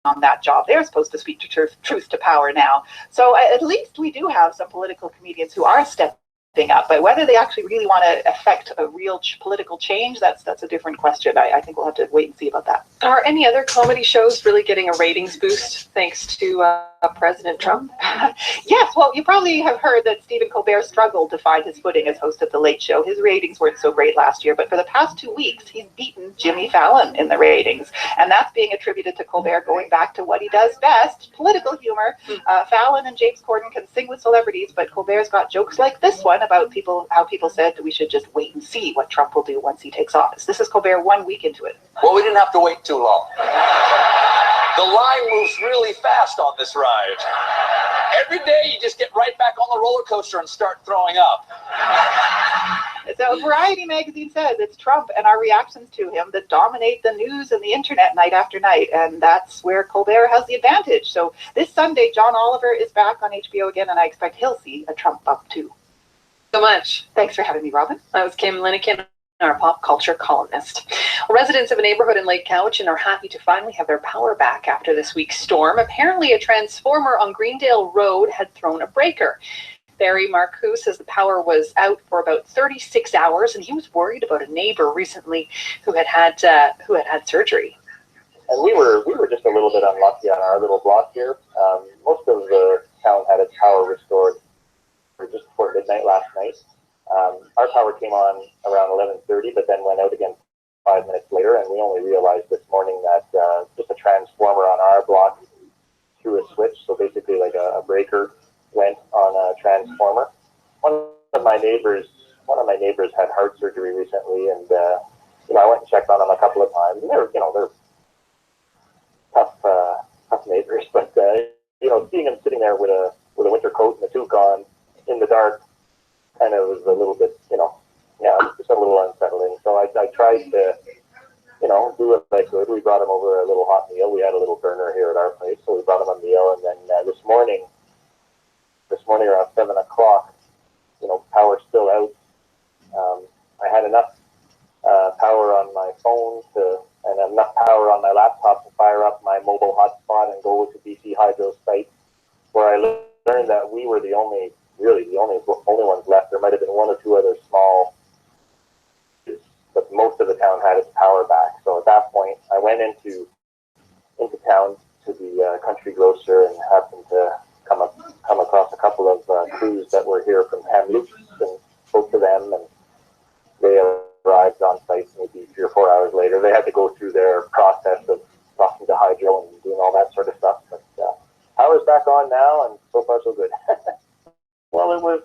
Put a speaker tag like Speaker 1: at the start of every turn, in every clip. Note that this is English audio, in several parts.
Speaker 1: on that job. They're supposed to speak to truth to power now. So at least we do have some political comedians who are stepping up, but whether they actually really want to affect a real political change, that's a different question. I think we'll have to wait and see about that.
Speaker 2: Are any other comedy shows really getting a ratings boost thanks to President Trump?
Speaker 1: Yes, well, you probably have heard that Stephen Colbert struggled to find his footing as host of The Late Show. His ratings weren't so great last year, but for the past 2 weeks, he's beaten Jimmy Fallon in the ratings. And that's being attributed to Colbert going back to what he does best, political humor. Fallon and James Corden can sing with celebrities, but Colbert's got jokes like this one about how people said we should just wait and see what Trump will do once he takes office. This is Colbert 1 week into it.
Speaker 3: Well, we didn't have to wait too long. The line moves really fast on this ride. Every day you just get right back on the roller coaster and start throwing up.
Speaker 1: So Variety magazine says it's Trump and our reactions to him that dominate the news and the internet night after night, and that's where Colbert has the advantage. So this Sunday, John Oliver is back on HBO again, and I expect he'll see a Trump bump too.
Speaker 2: So much.
Speaker 1: Thanks for having me, Robin.
Speaker 2: That was Kim Linikin, our pop culture columnist. Residents of a neighborhood in Lake Cowichan are happy to finally have their power back after this week's storm. Apparently, a transformer on Greendale Road had thrown a breaker. Barry Marcoux says the power was out for about 36 hours, and he was worried about a neighbor recently who had had surgery.
Speaker 4: And we were just a little bit unlucky on our little block here. Most of the town had its power restored just before midnight last night. Our power came on around 11:30, but then went out again 5 minutes later, and we only realized this morning that just a transformer on our block threw a switch, so basically like a breaker went on a transformer. One of my neighbors had heart surgery recently, and I went and checked on him a couple of times, and they're tough neighbors, but seeing him sitting there with a winter coat and a toque on in the dark kind of was a little bit, just a little unsettling. So I tried to, do what I could. We brought him over a little hot meal. We had a little burner here at our place, so we brought him a meal. And then this morning around 7 o'clock, power's still out. I had enough power on my phone and enough power on my laptop to fire up my mobile hotspot and go to BC Hydro's site, where I learned that we were the only ones left. There might have been one or two other small, but most of the town had its power back. So at that point, I went into town to the country grocer and happened to come across a couple of crews that were here from Kamloops, and spoke to them, and they arrived on site maybe 3 or 4 hours later. They had to go through their process of talking to Hydro and doing all that sort of stuff. But power's back on now, and so far so good. Well, it was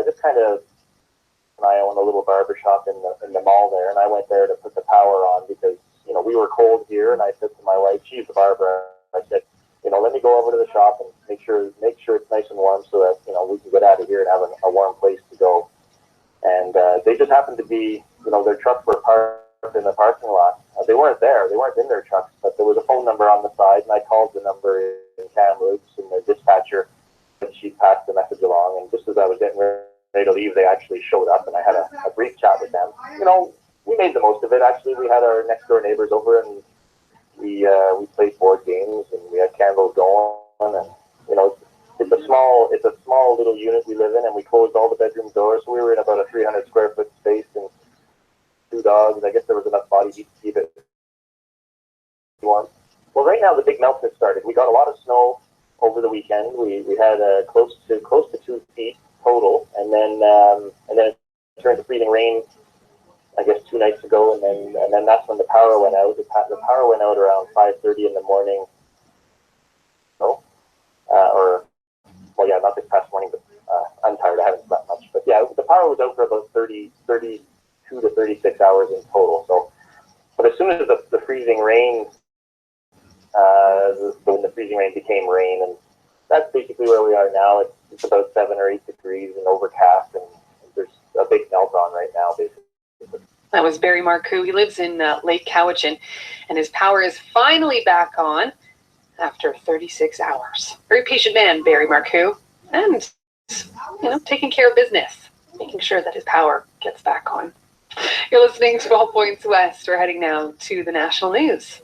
Speaker 4: just kind of, I own a little barber shop in the mall there, and I went there to put the power on because, we were cold here, and I said to my wife, she's a barber, I said, let me go over to the shop and make sure it's nice and warm so that, we can get out of here and have a warm place to go. And they just happened to be, their trucks were parked in the parking lot. They weren't there. They weren't in their trucks, but there was a phone number on the side, and I called the number in Kamloops, and the dispatcher, she passed the message along, and just as I was getting ready to leave, they actually showed up, and I had a brief chat with them. We made the most of it. Actually, we had our next door neighbors over, and we played board games, and we had candles going, and it's a small little unit we live in, and we closed all the bedroom doors, so we were in about a 300 square foot space, and 2 dogs. I guess there was enough body heat to keep it warm. Well, right now the big melt has started. We got a lot of snow over the weekend. We had close to 2 feet total, and then it turned to freezing rain, I guess 2 nights ago, and then that's when the power went out. The power went out around 5:30 in the morning. Not this past morning, but I'm tired. I haven't slept much. But yeah, the power was out for about 32 to 36 hours in total. So, but as soon as the freezing rain, when the freezing rain became rain, and that's basically where we are now. It's about 7 or 8 degrees and overcast, and there's a big melt on right now, basically.
Speaker 2: That was Barry Marcoux. He lives in Lake Cowichan, and his power is finally back on after 36 hours. Very patient man, Barry Marcoux, and taking care of business, making sure that his power gets back on. You're listening to All Points West. We're heading now to the national news.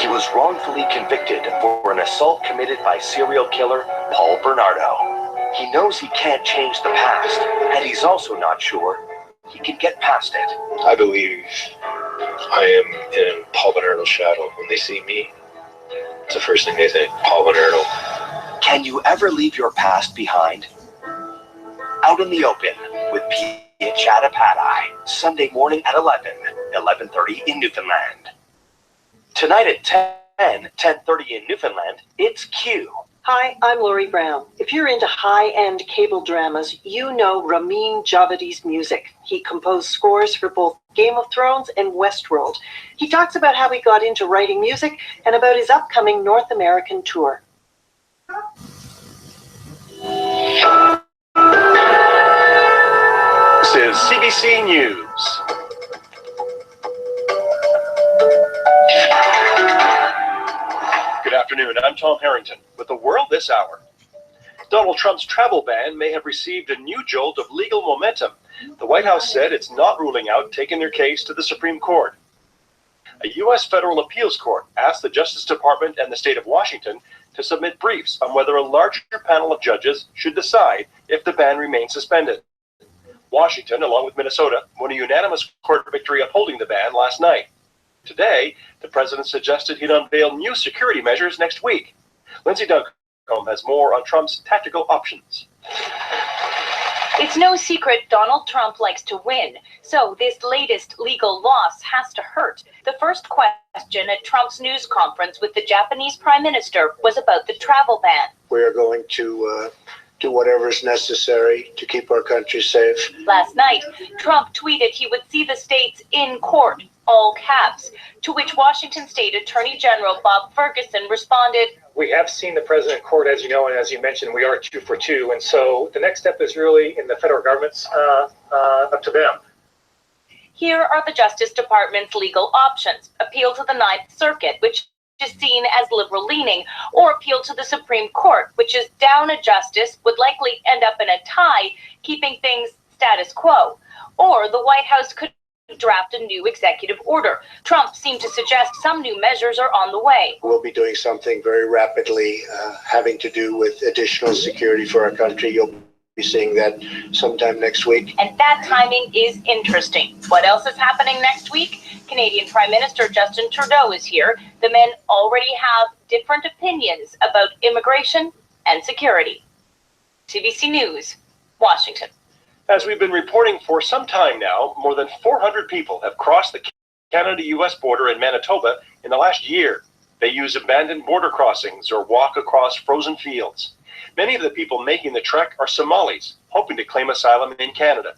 Speaker 5: was wrongfully convicted for an assault committed by serial killer Paul Bernardo. He knows he can't change the past, and he's also not sure he can get past it.
Speaker 6: I believe I am in Paul Bernardo's shadow. When they see me, it's the first thing they think, Paul Bernardo.
Speaker 5: Can you ever leave your past behind? Out in the Open with Pia Chattopadhyay, Sunday morning at 11:30 in Newfoundland. Tonight at 10:30 in Newfoundland, it's Q.
Speaker 7: Hi, I'm Laurie Brown. If you're into high-end cable dramas, you know Ramin Djawadi's music. He composed scores for both Game of Thrones and Westworld. He talks about how he got into writing music and about his upcoming North American tour.
Speaker 8: This is CBC News. Good afternoon, I'm Tom Harrington with the world this hour. Donald Trump's travel ban may have received a new jolt of legal momentum. The White House said it's not ruling out taking their case to the Supreme Court. A U.S. federal appeals court asked the Justice Department and the state of Washington to submit briefs on whether a larger panel of judges should decide if the ban remains suspended. Washington, along with Minnesota, won a unanimous court victory upholding the ban last night. Today, the president suggested he'd unveil new security measures next week. Lindsay Duncombe has more on Trump's tactical options.
Speaker 9: It's no secret Donald Trump likes to win, so this latest legal loss has to hurt. The first question at Trump's news conference with the Japanese Prime Minister was about the travel ban.
Speaker 10: We are going to do whatever is necessary to keep our country safe.
Speaker 9: Last night, Trump tweeted he would see the states in court, all caps, to which Washington State Attorney General Bob Ferguson responded,
Speaker 11: "We have seen the president in court, as you know, and as you mentioned, we are 2 for 2. And so the next step is really in the federal government's up to them."
Speaker 9: Here are the Justice Department's legal options. Appeal to the Ninth Circuit, which is seen as liberal-leaning, or appeal to the Supreme Court, which is down a justice, would likely end up in a tie, keeping things status quo. Or the White House could draft a new executive order. Trump seemed to suggest some new measures are on the way.
Speaker 10: We'll be doing something very rapidly having to do with additional security for our country. You'll be seeing that sometime next week.
Speaker 9: And that timing is interesting. What else is happening next week? Canadian Prime Minister Justin Trudeau is here. The men already have different opinions about immigration and security. CBC News, Washington.
Speaker 8: As we've been reporting for some time now, more than 400 people have crossed the Canada-US border in Manitoba in the last year. They use abandoned border crossings or walk across frozen fields. Many of the people making the trek are Somalis, hoping to claim asylum in Canada.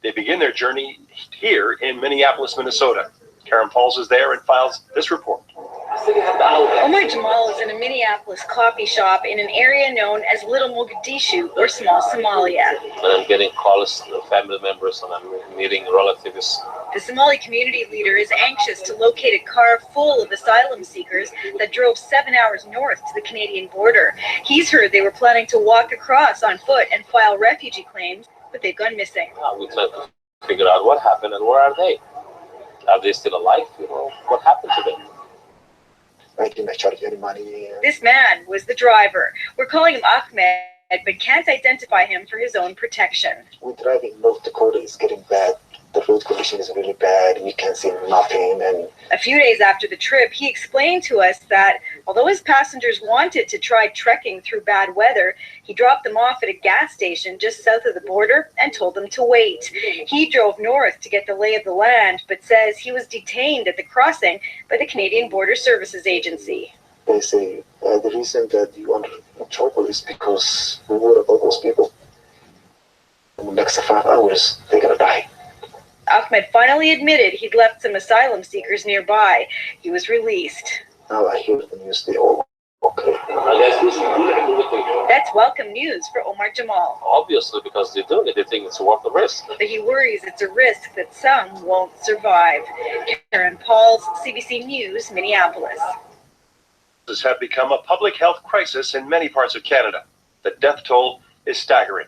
Speaker 8: They begin their journey here in Minneapolis, Minnesota. Karen Pauls is there and files this report.
Speaker 12: Omar Jamal is in a Minneapolis coffee shop in an area known as Little Mogadishu, or Small Somalia.
Speaker 6: And I'm getting calls from family members and I'm meeting relatives.
Speaker 12: The Somali community leader is anxious to locate a car full of asylum seekers that drove 7 hours north to the Canadian border. He's heard they were planning to walk across on foot and file refugee claims, but they've gone missing.
Speaker 6: We try to figure out what happened and where are they? Are they still alive? You know, what happened to them?
Speaker 10: I didn't try to get any money.
Speaker 12: This man was the driver. We're calling him Ahmed, but can't identify him for his own protection.
Speaker 10: We drive in North Dakota is getting bad. The road condition is really bad. You can't see nothing. And
Speaker 12: a few days after the trip, he explained to us that although his passengers wanted to try trekking through bad weather, he dropped them off at a gas station just south of the border and told them to wait. He drove north to get the lay of the land, but says he was detained at the crossing by the Canadian Border Services Agency.
Speaker 10: They say the reason that you are in trouble is because we worry about those people. In the next 5 hours, they're going to die.
Speaker 12: Ahmed finally admitted he'd left some asylum seekers nearby. He was released.
Speaker 10: Now I hear the news, they all okay.
Speaker 12: That's welcome news for Omar Jamal.
Speaker 6: Obviously, because they're doing it, they think it's worth the risk.
Speaker 12: But he worries it's a risk that some won't survive. Karen Pauls, CBC News, Minneapolis.
Speaker 8: This have become a public health crisis in many parts of Canada. The death toll is staggering.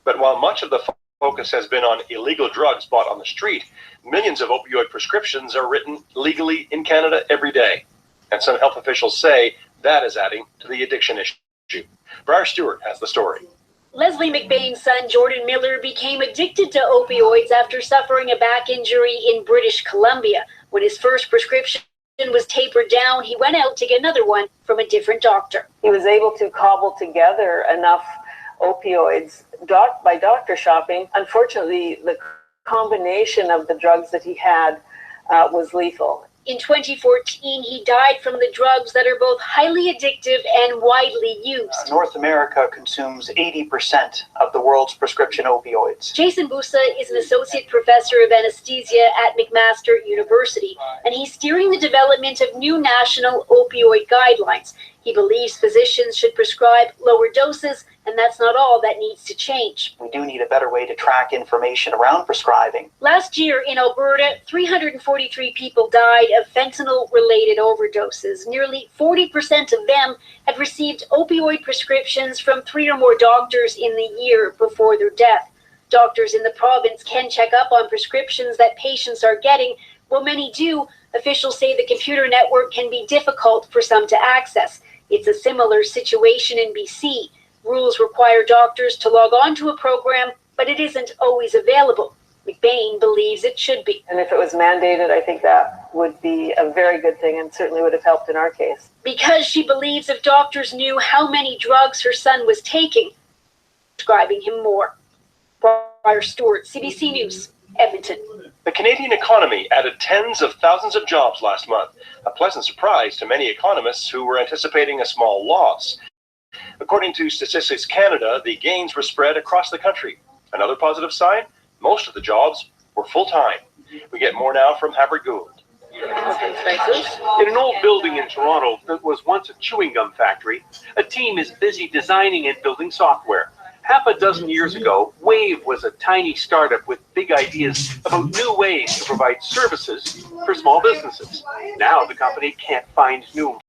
Speaker 8: But while much of the focus has been on illegal drugs bought on the street, millions of opioid prescriptions are written legally in Canada every day. And some health officials say that is adding to the addiction issue. Briar Stewart has the story.
Speaker 13: Leslie McBain's son, Jordan Miller, became addicted to opioids after suffering a back injury in British Columbia. When his first prescription was tapered down, he went out to get another one from a different doctor.
Speaker 14: He was able to cobble together enough opioids by doctor shopping. Unfortunately, the combination of the drugs that he had was lethal.
Speaker 13: In 2014, he died from the drugs that are both highly addictive and widely used.
Speaker 15: North America consumes 80% of the world's prescription opioids.
Speaker 13: Jason Busa is an associate professor of anesthesia at McMaster University, and he's steering the development of new national opioid guidelines. He believes physicians should prescribe lower doses, and that's not all that needs to change.
Speaker 15: We do need a better way to track information around prescribing.
Speaker 13: Last year in Alberta, 343 people died of fentanyl-related overdoses. Nearly 40% of them had received opioid prescriptions from 3 or more doctors in the year before their death. Doctors in the province can check up on prescriptions that patients are getting. While many do, officials say the computer network can be difficult for some to access. It's a similar situation in BC. Rules require doctors to log on to a program, but it isn't always available. McBain believes it should be.
Speaker 14: And if it was mandated, I think that would be a very good thing and certainly would have helped in our case.
Speaker 13: Because she believes if doctors knew how many drugs her son was taking, prescribing him more. Briar Stewart, CBC News, Edmonton.
Speaker 8: The Canadian economy added tens of thousands of jobs last month, a pleasant surprise to many economists who were anticipating a small loss. According to Statistics Canada, the gains were spread across the country. Another positive sign, most of the jobs were full-time. We get more now from Howard Gould.
Speaker 16: In an old building in Toronto that was once a chewing gum factory, a team is busy designing and building software. Half a dozen years ago, Wave was a tiny startup with big ideas about new ways to provide services for small businesses. Now the company can't find new